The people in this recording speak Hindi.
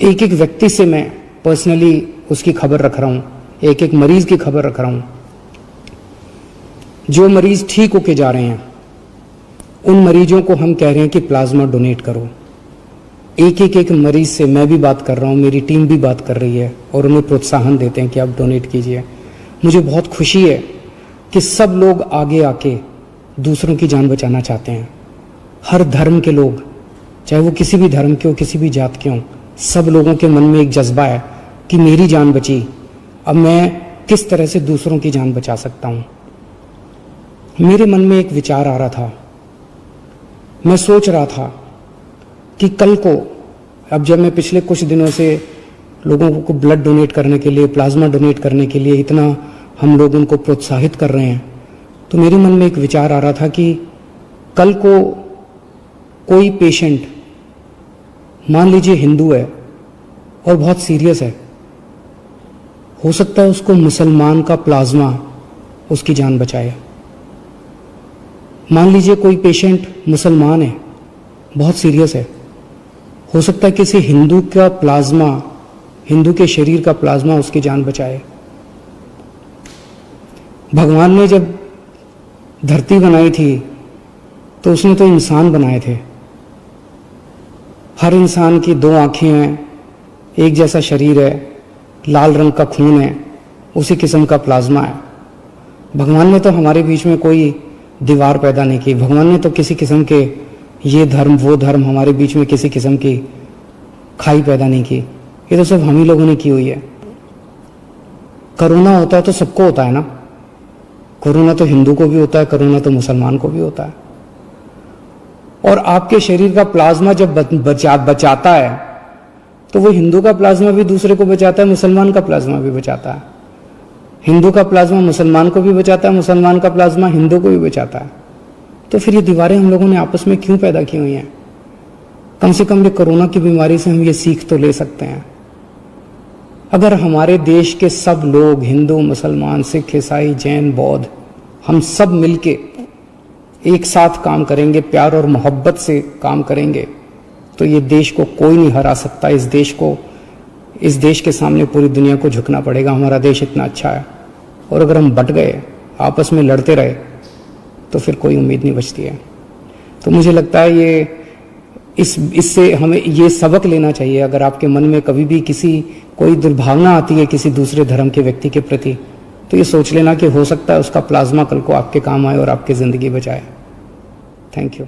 एक एक व्यक्ति से मैं पर्सनली उसकी खबर रख रहा हूँ, एक एक मरीज की खबर रख रहा हूँ। जो मरीज ठीक होके जा रहे हैं उन मरीजों को हम कह रहे हैं कि प्लाज्मा डोनेट करो। एक मरीज से मैं भी बात कर रहा हूँ, मेरी टीम भी बात कर रही है और उन्हें प्रोत्साहन देते हैं कि आप डोनेट कीजिए। मुझे बहुत खुशी है कि सब लोग आगे आके दूसरों की जान बचाना चाहते हैं। हर धर्म के लोग, चाहे वो किसी भी धर्म के हो, किसी भी जात के हों, सब लोगों के मन में एक जज्बा है कि मेरी जान बची, अब मैं किस तरह से दूसरों की जान बचा सकता हूँ। मेरे मन में एक विचार आ रहा था, मैं सोच रहा था कि कल को, अब जब मैं पिछले कुछ दिनों से लोगों को ब्लड डोनेट करने के लिए, प्लाज्मा डोनेट करने के लिए इतना हम लोग उनको प्रोत्साहित कर रहे हैं, तो मेरे मन में एक विचार आ रहा था कि कल को कोई पेशेंट, मान लीजिए हिंदू है और बहुत सीरियस है, हो सकता है उसको मुसलमान का प्लाज्मा उसकी जान बचाए। मान लीजिए कोई पेशेंट मुसलमान है, बहुत सीरियस है, हो सकता है किसी हिंदू का प्लाज्मा, हिंदू के शरीर का प्लाज्मा उसकी जान बचाए। भगवान ने जब धरती बनाई थी तो उसने तो इंसान बनाए थे। हर इंसान की 2 आंखें हैं, एक जैसा शरीर है, लाल रंग का खून है, उसी किस्म का प्लाज्मा है। भगवान ने तो हमारे बीच में कोई दीवार पैदा नहीं की। भगवान ने तो किसी किस्म के ये धर्म वो धर्म हमारे बीच में किसी किस्म की खाई पैदा नहीं की। ये तो सब हम ही लोगों ने की हुई है। कोरोना होता है तो सबको होता है ना, कोरोना तो हिंदू को भी होता है, कोरोना तो मुसलमान को भी होता है। और आपके शरीर का प्लाज्मा जब बचाता है तो वो हिंदू का प्लाज्मा भी दूसरे को बचाता है, मुसलमान का प्लाज्मा भी बचाता है। हिंदू का प्लाज्मा मुसलमान को भी बचाता है, मुसलमान का प्लाज्मा हिंदू को भी बचाता है। तो फिर ये दीवारें हम लोगों ने आपस में क्यों पैदा की हुई हैं? कम से कम ये कोरोना की बीमारी से हम ये सीख तो ले सकते हैं। अगर हमारे देश के सब लोग, हिंदू, मुसलमान, सिख, ईसाई, जैन, बौद्ध, हम सब मिलके एक साथ काम करेंगे, प्यार और मोहब्बत से काम करेंगे, तो ये देश को कोई नहीं हरा सकता। इस देश के सामने पूरी दुनिया को झुकना पड़ेगा। हमारा देश इतना अच्छा है। और अगर हम बट गए, आपस में लड़ते रहे, तो फिर कोई उम्मीद नहीं बचती है। तो मुझे लगता है इससे हमें ये सबक लेना चाहिए। अगर आपके मन में कभी भी कोई दुर्भावना आती है किसी दूसरे धर्म के व्यक्ति के प्रति, तो ये सोच लेना कि हो सकता है उसका प्लाज्मा कल को आपके काम आए और आपकी ज़िंदगी बचाए। Thank you.